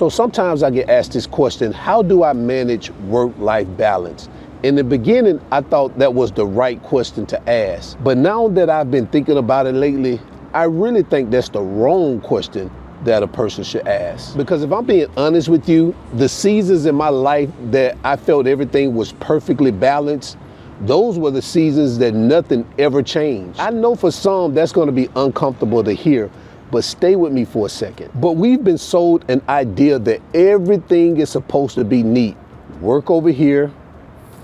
So sometimes I get asked this question, how do I manage work-life balance? In the beginning, I thought that was the right question to ask. But now that I've been thinking about it lately, I really think that's the wrong question that a person should ask. Because if I'm being honest with you, the seasons in my life that I felt everything was perfectly balanced, those were the seasons that nothing ever changed. I know for some that's going to be uncomfortable to hear, but stay with me for a second. But we've been sold an idea that everything is supposed to be neat. Work over here,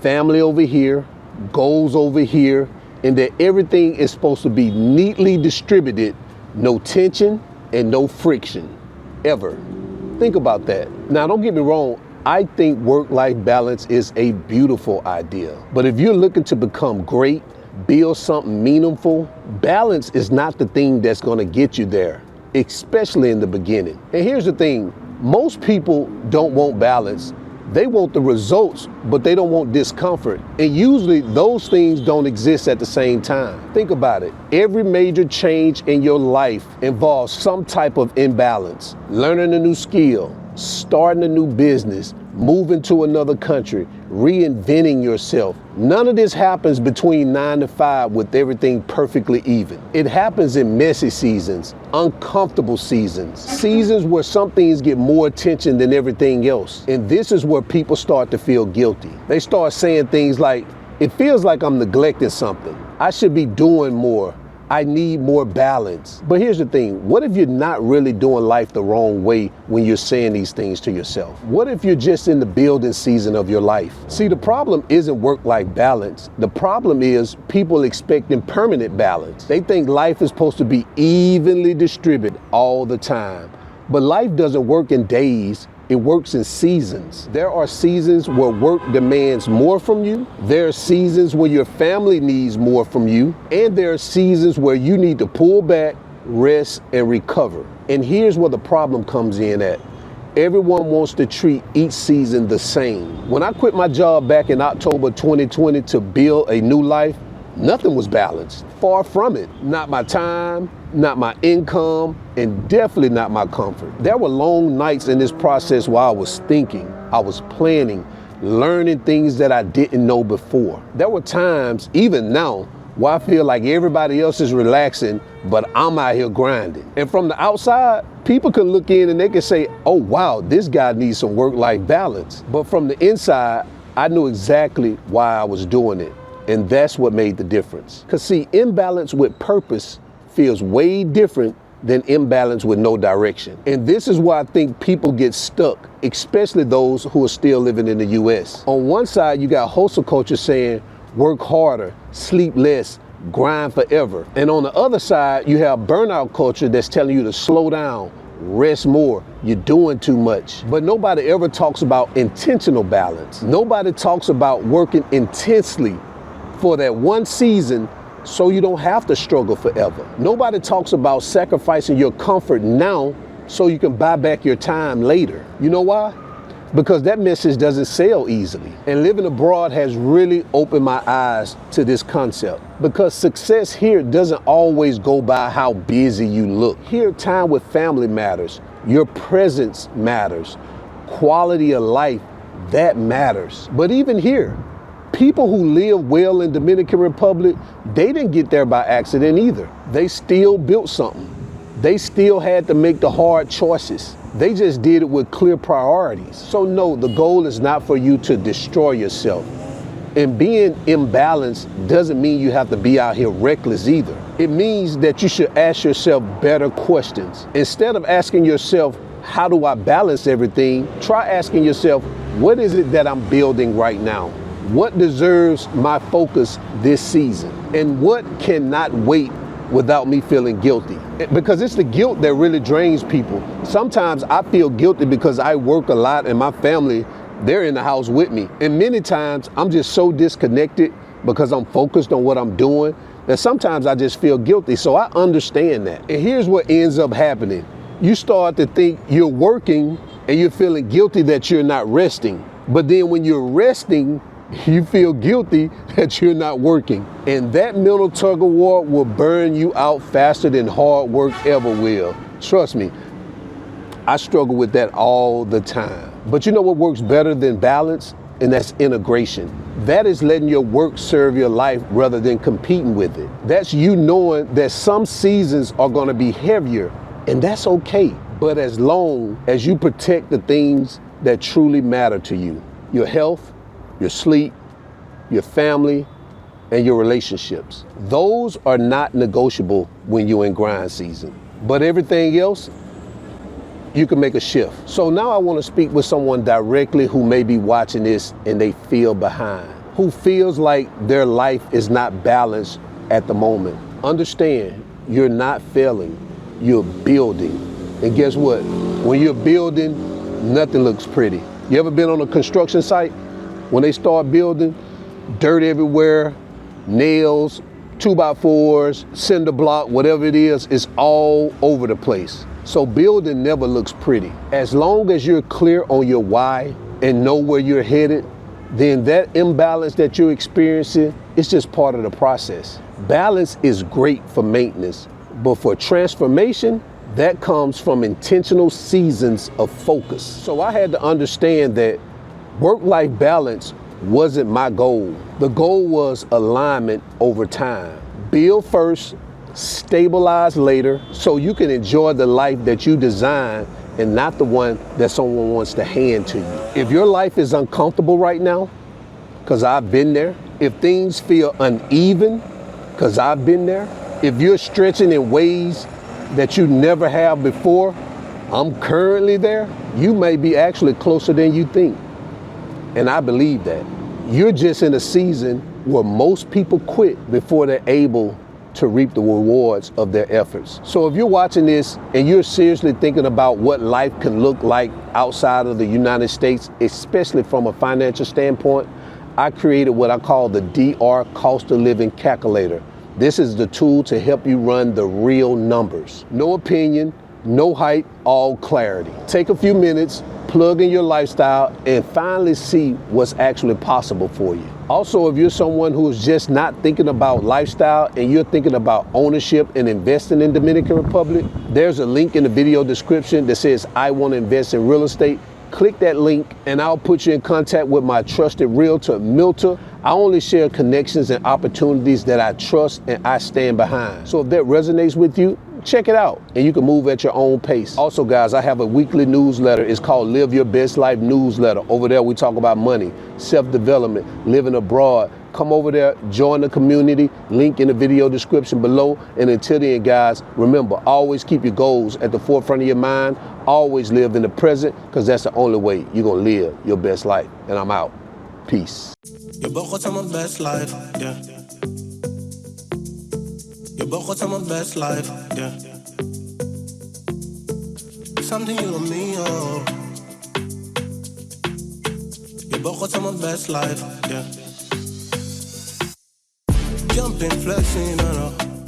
family over here, goals over here, and that everything is supposed to be neatly distributed, no tension and no friction, ever. Think about that. Now, don't get me wrong, I think work-life balance is a beautiful idea. But if you're looking to become great, build something meaningful, balance is not the thing that's gonna get you there, especially in the beginning. And here's the thing, most people don't want balance. They want the results, but they don't want discomfort. And usually those things don't exist at the same time. Think about it. Every major change in your life involves some type of imbalance. Learning a new skill, starting a new business, moving to another country, reinventing yourself. None of this happens between 9 to 5 with everything perfectly even. It happens in messy seasons, uncomfortable seasons, seasons where some things get more attention than everything else. And this is where people start to feel guilty. They start saying things like, it feels like I'm neglecting something. I should be doing more. I need more balance. But here's the thing, what if you're not really doing life the wrong way when you're saying these things to yourself? What if you're just in the building season of your life? See, the problem isn't work-life balance. The problem is people expecting permanent balance. They think life is supposed to be evenly distributed all the time. But life doesn't work in days. It works in seasons. There are seasons where work demands more from you. There are seasons where your family needs more from you. And there are seasons where you need to pull back, rest, and recover. And here's where the problem comes in at. Everyone wants to treat each season the same. When I quit my job back in October 2020 to build a new life, nothing was balanced. Far from it. Not my time, not my income, and definitely not my comfort. There were long nights in this process while I was thinking, I was planning, learning things that I didn't know before. There were times, even now, where I feel like everybody else is relaxing, but I'm out here grinding. And from the outside, people can look in and they can say, oh wow, this guy needs some work-life balance. But from the inside, I knew exactly why I was doing it. And that's what made the difference. Because see, imbalance with purpose feels way different than imbalance with no direction. And this is why I think people get stuck, especially those who are still living in the US. On one side, you got hustle culture saying, work harder, sleep less, grind forever. And on the other side, you have burnout culture that's telling you to slow down, rest more, you're doing too much. But nobody ever talks about intentional balance. Nobody talks about working intensely for that one season so you don't have to struggle forever. Nobody talks about sacrificing your comfort now so you can buy back your time later. You know why? Because that message doesn't sell easily. And living abroad has really opened my eyes to this concept. Because success here doesn't always go by how busy you look. Here, time with family matters. Your presence matters. Quality of life, that matters. But even here, people who live well in Dominican Republic, they didn't get there by accident either. They still built something. They still had to make the hard choices. They just did it with clear priorities. So no, the goal is not for you to destroy yourself. And being imbalanced doesn't mean you have to be out here reckless either. It means that you should ask yourself better questions. Instead of asking yourself, how do I balance everything? Try asking yourself, what is it that I'm building right now? What deserves my focus this season? And what cannot wait without me feeling guilty? Because it's the guilt that really drains people. Sometimes I feel guilty because I work a lot and my family, they're in the house with me. And many times I'm just so disconnected because I'm focused on what I'm doing that sometimes I just feel guilty. So I understand that. And here's what ends up happening. You start to think you're working and you're feeling guilty that you're not resting. But then when you're resting, you feel guilty that you're not working. And that mental tug of war will burn you out faster than hard work ever will. Trust me. I struggle with that all the time. But you know what works better than balance? And that's integration. That is letting your work serve your life rather than competing with it. That's you knowing that some seasons are gonna be heavier, and that's okay. But as long as you protect the things that truly matter to you, your health, your sleep, your family, and your relationships. Those are not negotiable when you're in grind season. But everything else, you can make a shift. So now I want to speak with someone directly who may be watching this and they feel behind, who feels like their life is not balanced at the moment. Understand, you're not failing, you're building. And guess what? When you're building, nothing looks pretty. You ever been on a construction site? When they start building, dirt everywhere, nails, 2x4s, cinder block, whatever it is, it's all over the place. So building never looks pretty. As long as you're clear on your why and know where you're headed, then that imbalance that you're experiencing is just part of the process. Balance is great for maintenance, but for transformation, that comes from intentional seasons of focus. So I had to understand that work-life balance wasn't my goal. The goal was alignment over time. Build first, stabilize later, so you can enjoy the life that you design and not the one that someone wants to hand to you. If your life is uncomfortable right now, because I've been there, if things feel uneven, because I've been there, if you're stretching in ways that you never have before, I'm currently there, you may be actually closer than you think. And I believe that. You're just in a season where most people quit before they're able to reap the rewards of their efforts. So if you're watching this and you're seriously thinking about what life can look like outside of the United States, especially from a financial standpoint, I created what I call the DR Cost of Living Calculator. This is the tool to help you run the real numbers. No opinion, no hype, all clarity. Take a few minutes, plug in your lifestyle, and finally see what's actually possible for you. Also, if you're someone who is just not thinking about lifestyle and you're thinking about ownership and investing in Dominican Republic, there's a link in the video description that says, I want to invest in real estate. Click that link and I'll put you in contact with my trusted realtor, Milta. I only share connections and opportunities that I trust and I stand behind. So if that resonates with you, check it out and you can move at your own pace. Also, guys, I have a weekly newsletter. It's called Live Your Best Life Newsletter. Over there, we talk about money, self-development, living abroad. Come over there, join the community, link in the video description below. And until then, guys, remember, always keep your goals at the forefront of your mind. Always live in the present, because that's the only way you're gonna live your best life. And I'm out. Peace. You both got my best life, yeah. You both got my best life, yeah. Something you and me, oh. You both got my best life, yeah. Jumping, flexing, I know.